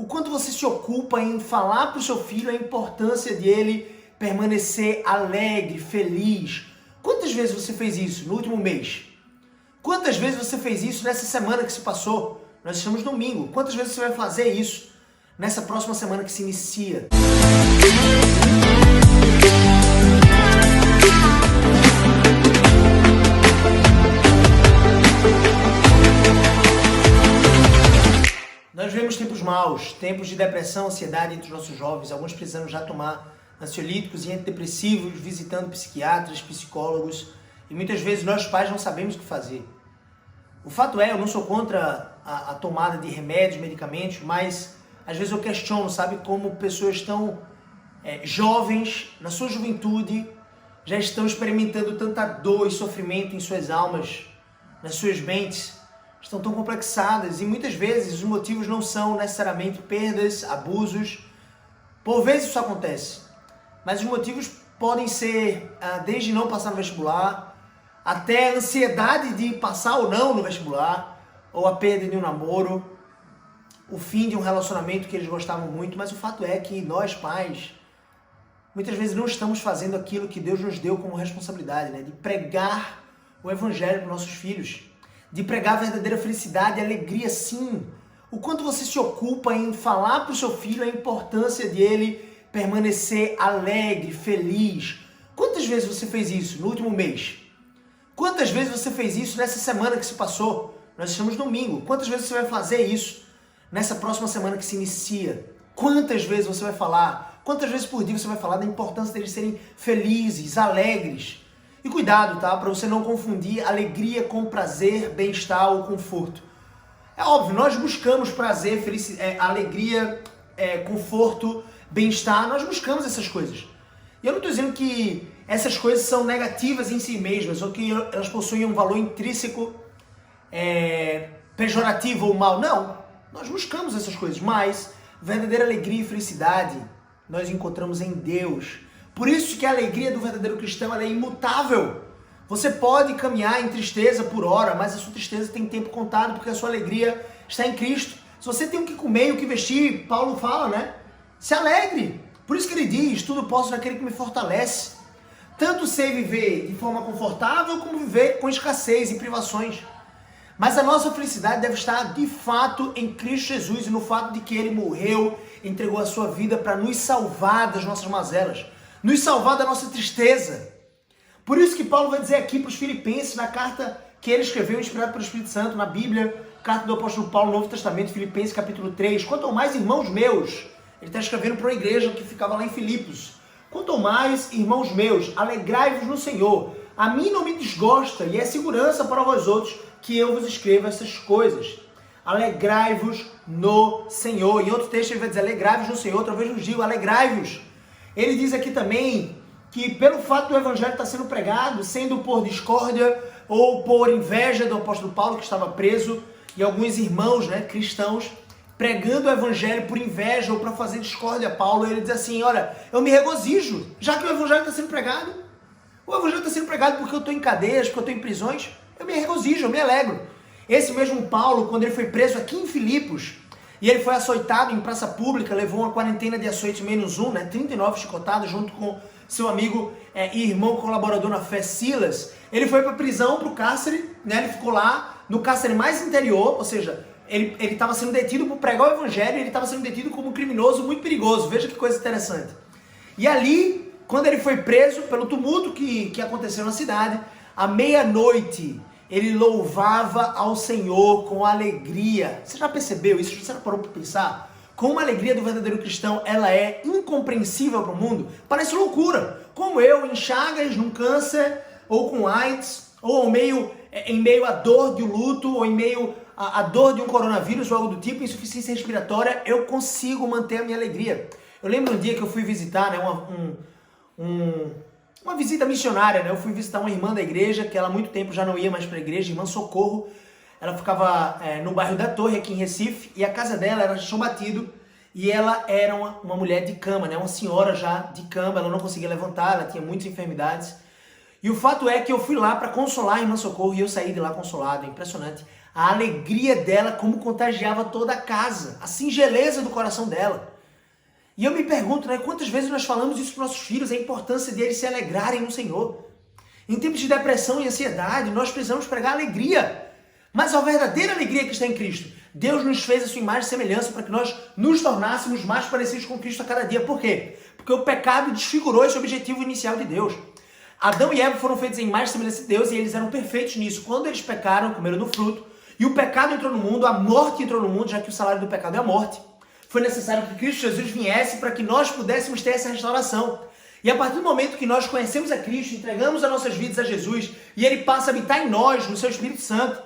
O quanto você se ocupa em falar para o seu filho a importância de ele permanecer alegre, feliz. Quantas vezes você fez isso no último mês? Quantas vezes você fez isso nessa semana que se passou? Nós estamos no domingo. Quantas vezes você vai fazer isso nessa próxima semana que se inicia? Nós vemos tempos maus, tempos de depressão, ansiedade entre os nossos jovens, alguns precisando já tomar ansiolíticos e antidepressivos, visitando psiquiatras, psicólogos, e muitas vezes nós pais não sabemos o que fazer. O fato é, eu não sou contra a tomada de remédios, medicamentos, mas às vezes eu questiono, sabe, como pessoas tão jovens, na sua juventude, já estão experimentando tanta dor e sofrimento em suas almas, nas suas mentes, estão tão complexadas e muitas vezes os motivos não são necessariamente perdas, abusos. Por vezes isso acontece, mas os motivos podem ser desde não passar no vestibular, até a ansiedade de passar ou não no vestibular, ou a perda de um namoro, o fim de um relacionamento que eles gostavam muito, mas o fato é que nós pais, muitas vezes não estamos fazendo aquilo que Deus nos deu como responsabilidade, né? De pregar o evangelho para os nossos filhos. De pregar a verdadeira felicidade e alegria, sim. O quanto você se ocupa em falar para o seu filho a importância de ele permanecer alegre, feliz. Quantas vezes você fez isso no último mês? Quantas vezes você fez isso nessa semana que se passou? Nós estamos no domingo. Quantas vezes você vai fazer isso nessa próxima semana que se inicia? Quantas vezes você vai falar? Quantas vezes por dia você vai falar da importância deles serem felizes, alegres? E cuidado, tá? Para você não confundir alegria com prazer, bem-estar ou conforto. É óbvio, nós buscamos prazer, alegria, conforto, bem-estar, nós buscamos essas coisas. E eu não estou dizendo que essas coisas são negativas em si mesmas, ou que elas possuem um valor intrínseco, pejorativo ou mal. Não, nós buscamos essas coisas, mas verdadeira alegria e felicidade nós encontramos em Deus. Por isso que a alegria do verdadeiro cristão ela é imutável. Você pode caminhar em tristeza por hora, mas a sua tristeza tem tempo contado, porque a sua alegria está em Cristo. Se você tem o que comer e o que vestir, Paulo fala, né? Se alegre. Por isso que ele diz, tudo posso naquele que me fortalece. Tanto sei viver de forma confortável, como viver com escassez e privações. Mas a nossa felicidade deve estar, de fato, em Cristo Jesus e no fato de que Ele morreu, entregou a sua vida para nos salvar das nossas mazelas, nos salvar da nossa tristeza. Por isso que Paulo vai dizer aqui para os Filipenses, na carta que ele escreveu, inspirado pelo Espírito Santo, na Bíblia, carta do apóstolo Paulo, Novo Testamento, Filipenses capítulo 3, quanto ao mais, irmãos meus, ele está escrevendo para uma igreja que ficava lá em Filipos, quanto ao mais, irmãos meus, alegrai-vos no Senhor, a mim não me desgosta e é segurança para vós outros que eu vos escrevo essas coisas. Alegrai-vos no Senhor. Em outro texto ele vai dizer, alegrai-vos no Senhor, outra vez nos digo, alegrai-vos. Ele diz aqui também que pelo fato do evangelho estar sendo pregado, sendo por discórdia ou por inveja do apóstolo Paulo, que estava preso, e alguns irmãos, né, cristãos, pregando o evangelho por inveja ou para fazer discórdia a Paulo, ele diz assim, olha, eu me regozijo, já que o evangelho está sendo pregado. O evangelho está sendo pregado porque eu estou em cadeias, porque eu estou em prisões, eu me regozijo, eu me alegro. Esse mesmo Paulo, quando ele foi preso aqui em Filipos, e ele foi açoitado em praça pública, levou uma quarentena de açoite -1, né, 39 chicotadas, junto com seu amigo e irmão colaborador na fé, Silas. Ele foi para a prisão, para o cárcere, né, ele ficou lá no cárcere mais interior, ou seja, ele estava sendo detido por pregar o evangelho, ele estava sendo detido como um criminoso muito perigoso, veja que coisa interessante. E ali, quando ele foi preso pelo tumulto que aconteceu na cidade, à meia-noite, ele louvava ao Senhor com alegria. Você já percebeu isso? Você já parou para pensar? Como a alegria do verdadeiro cristão, ela é incompreensível para o mundo? Parece loucura. Como eu, em chagas, num câncer, ou com AIDS, ou em meio à dor de um luto, ou em meio à dor de um coronavírus, ou algo do tipo, insuficiência respiratória, eu consigo manter a minha alegria. Eu lembro um dia que eu fui visitar, né, uma visita missionária, né? Eu fui visitar uma irmã da igreja, que ela há muito tempo já não ia mais para a igreja, irmã Socorro. Ela ficava no bairro da Torre, aqui em Recife, e a casa dela era de chão batido, e ela era uma mulher de cama, né? Uma senhora já de cama, ela não conseguia levantar, ela tinha muitas enfermidades. E o fato é que eu fui lá para consolar a irmã Socorro, e eu saí de lá consolado, é impressionante. A alegria dela como contagiava toda a casa, a singeleza do coração dela. E eu me pergunto, né, quantas vezes nós falamos isso para nossos filhos, a importância deles se alegrarem no Senhor. Em tempos de depressão e ansiedade, nós precisamos pregar alegria. Mas a verdadeira alegria que está em Cristo. Deus nos fez a sua imagem e semelhança para que nós nos tornássemos mais parecidos com Cristo a cada dia. Por quê? Porque o pecado desfigurou esse objetivo inicial de Deus. Adão e Eva foram feitos em imagem e semelhança de Deus e eles eram perfeitos nisso. Quando eles pecaram, comeram do fruto, e o pecado entrou no mundo, a morte entrou no mundo, já que o salário do pecado é a morte, foi necessário que Cristo Jesus viesse para que nós pudéssemos ter essa restauração. E a partir do momento que nós conhecemos a Cristo, entregamos as nossas vidas a Jesus, e Ele passa a habitar em nós, no Seu Espírito Santo,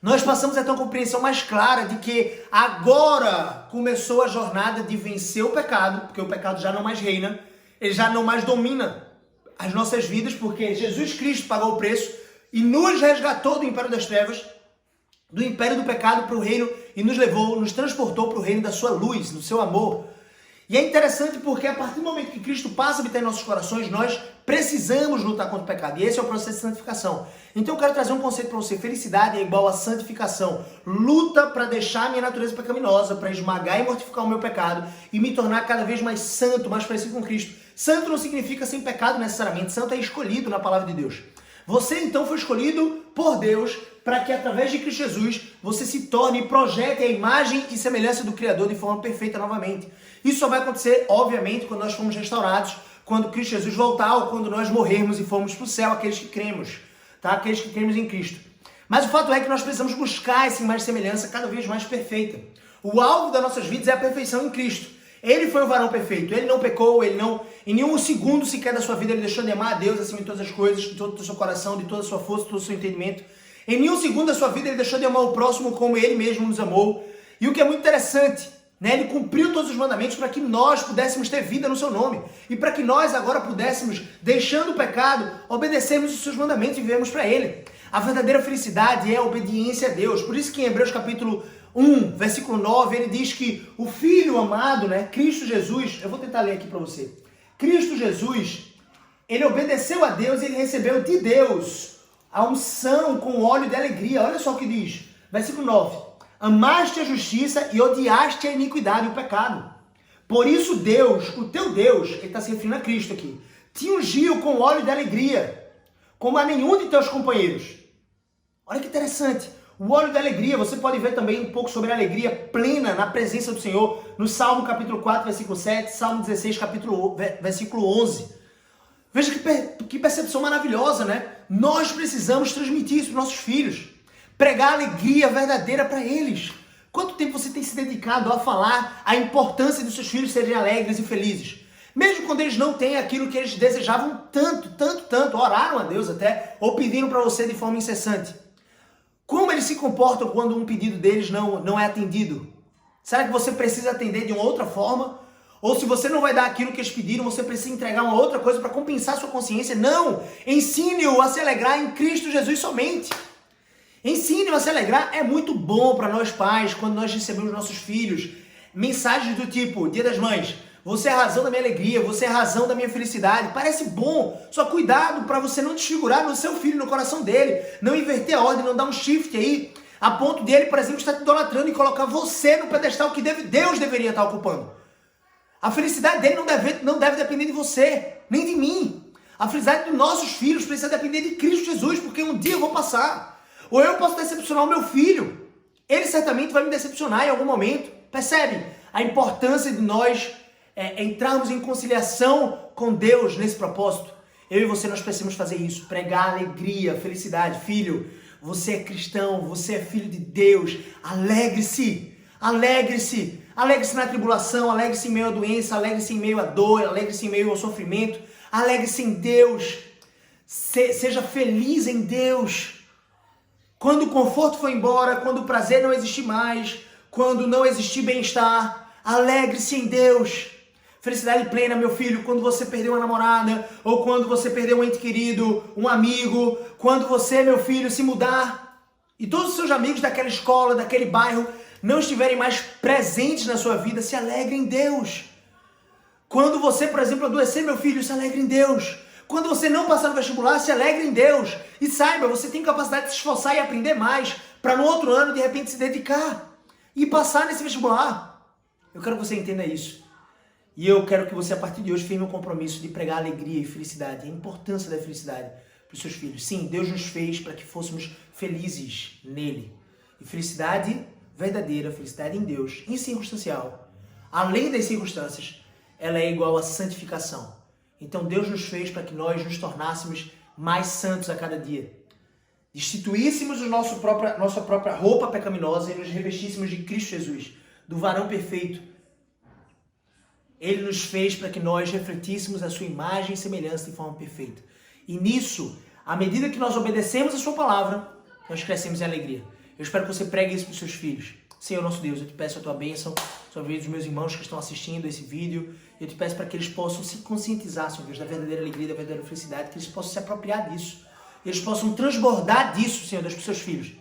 nós passamos a ter uma compreensão mais clara de que agora começou a jornada de vencer o pecado, porque o pecado já não mais reina, ele já não mais domina as nossas vidas, porque Jesus Cristo pagou o preço e nos resgatou do império das trevas, do império do pecado para o reino e nos levou, nos transportou para o reino da sua luz, do seu amor. E é interessante porque a partir do momento que Cristo passa a habitar em nossos corações, nós precisamos lutar contra o pecado. E esse é o processo de santificação. Então eu quero trazer um conceito para você. Felicidade é igual a santificação. Luta para deixar a minha natureza pecaminosa, para esmagar e mortificar o meu pecado e me tornar cada vez mais santo, mais parecido com Cristo. Santo não significa sem pecado necessariamente. Santo é escolhido na palavra de Deus. Você então foi escolhido por Deus para que através de Cristo Jesus você se torne e projete a imagem e semelhança do Criador de forma perfeita novamente. Isso só vai acontecer, obviamente, quando nós formos restaurados, quando Cristo Jesus voltar ou quando nós morrermos e formos para o céu, aqueles que cremos, tá? Aqueles que cremos em Cristo. Mas o fato é que nós precisamos buscar essa imagem e semelhança cada vez mais perfeita. O alvo das nossas vidas é a perfeição em Cristo. Ele foi o varão perfeito, ele não pecou, ele não, em nenhum segundo sequer da sua vida, ele deixou de amar a Deus acima de todas as coisas, de todo o seu coração, de toda a sua força, de todo o seu entendimento. Em nenhum segundo da sua vida, ele deixou de amar o próximo como ele mesmo nos amou. E o que é muito interessante, né? Ele cumpriu todos os mandamentos para que nós pudéssemos ter vida no seu nome. E para que nós agora pudéssemos, deixando o pecado, obedecermos os seus mandamentos e vivermos para ele. A verdadeira felicidade é a obediência a Deus. Por isso que em Hebreus capítulo 1, versículo 9, ele diz que o Filho amado, né, Cristo Jesus, eu vou tentar ler aqui para você. Cristo Jesus, ele obedeceu a Deus e ele recebeu de Deus a unção com óleo de alegria. Olha só o que diz, versículo 9. Amaste a justiça e odiaste a iniquidade e o pecado. Por isso Deus, o teu Deus, ele está se referindo a Cristo aqui, te ungiu com óleo de alegria, como a nenhum de teus companheiros. Olha que interessante. O óleo da alegria, você pode ver também um pouco sobre a alegria plena na presença do Senhor, no Salmo capítulo 4, versículo 7, Salmo 16, versículo 11. Veja que percepção maravilhosa, né? Nós precisamos transmitir isso para os nossos filhos. Pregar alegria verdadeira para eles. Quanto tempo você tem se dedicado a falar a importância dos seus filhos serem alegres e felizes? Mesmo quando eles não têm aquilo que eles desejavam tanto, oraram a Deus até, ou pediram para você de forma incessante. Como eles se comportam quando um pedido deles não é atendido? Será que você precisa atender de uma outra forma? Ou se você não vai dar aquilo que eles pediram, você precisa entregar uma outra coisa para compensar sua consciência? Não! Ensine-o a se alegrar em Cristo Jesus somente. Ensine-o a se alegrar. É muito bom para nós pais, quando nós recebemos nossos filhos, mensagens do tipo, Dia das Mães, você é a razão da minha alegria, você é a razão da minha felicidade. Parece bom, só cuidado para você não desfigurar no seu filho, no coração dele, não inverter a ordem, não dar um shift aí, a ponto dele, por exemplo, estar te idolatrando e colocar você no pedestal que Deus deveria estar ocupando. A felicidade dele não deve depender de você, nem de mim. A felicidade dos nossos filhos precisa depender de Cristo Jesus, porque um dia eu vou passar. Ou eu posso decepcionar o meu filho. Ele certamente vai me decepcionar em algum momento. Percebe a importância de nós entrarmos em conciliação com Deus nesse propósito? Eu e você, nós precisamos fazer isso. Pregar alegria, felicidade. Filho, você é cristão, você é filho de Deus. Alegre-se, alegre-se. Alegre-se na tribulação, alegre-se em meio à doença, alegre-se em meio à dor, alegre-se em meio ao sofrimento. Alegre-se em Deus. Seja feliz em Deus. Quando o conforto for embora, quando o prazer não existir mais, quando não existir bem-estar, alegre-se em Deus. Felicidade plena, meu filho, quando você perdeu uma namorada, ou quando você perdeu um ente querido, um amigo, quando você, meu filho, se mudar, e todos os seus amigos daquela escola, daquele bairro, não estiverem mais presentes na sua vida, se alegre em Deus. Quando você, por exemplo, adoecer, meu filho, se alegre em Deus. Quando você não passar no vestibular, se alegre em Deus. E saiba, você tem capacidade de se esforçar e aprender mais para no outro ano, de repente, se dedicar e passar nesse vestibular. Eu quero que você entenda isso. E eu quero que você, a partir de hoje, firme o compromisso de pregar alegria e felicidade, a importância da felicidade para os seus filhos. Sim, Deus nos fez para que fôssemos felizes nele. E felicidade verdadeira, felicidade em Deus, incircunstancial, além das circunstâncias, ela é igual à santificação. Então Deus nos fez para que nós nos tornássemos mais santos a cada dia. Destituíssemos nossa própria roupa pecaminosa e nos revestíssemos de Cristo Jesus, do varão perfeito. Ele nos fez para que nós refletíssemos a sua imagem e semelhança de forma perfeita. E nisso, à medida que nós obedecemos a sua palavra, nós crescemos em alegria. Eu espero que você pregue isso para os seus filhos. Senhor nosso Deus, eu te peço a tua bênção sobre a vida dos meus irmãos que estão assistindo esse vídeo. Eu te peço para que eles possam se conscientizar, Senhor Deus, da verdadeira alegria, da verdadeira felicidade, que eles possam se apropriar disso. Eles possam transbordar disso, Senhor Deus, para os seus filhos.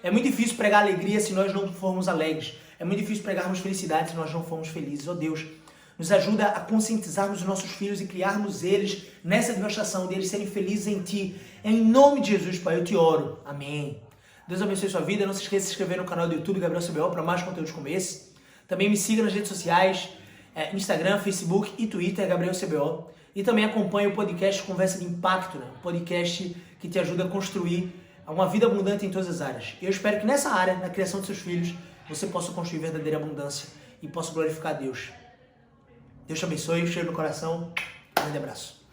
É muito difícil pregar alegria se nós não formos alegres. É muito difícil pregarmos felicidade se nós não formos felizes. Ó Deus, nos ajuda a conscientizarmos os nossos filhos e criarmos eles nessa demonstração deles serem felizes em Ti. Em nome de Jesus, Pai, eu te oro. Amém. Deus abençoe sua vida. Não se esqueça de se inscrever no canal do YouTube Gabriel CBO para mais conteúdos como esse. Também me siga nas redes sociais, Instagram, Facebook e Twitter, Gabriel CBO. E também acompanhe o podcast Conversa de Impacto, né? Um podcast que te ajuda a construir uma vida abundante em todas as áreas. E eu espero que nessa área, na criação de seus filhos, você possa construir verdadeira abundância e possa glorificar a Deus. Deus te abençoe, um cheiro no coração, um grande abraço.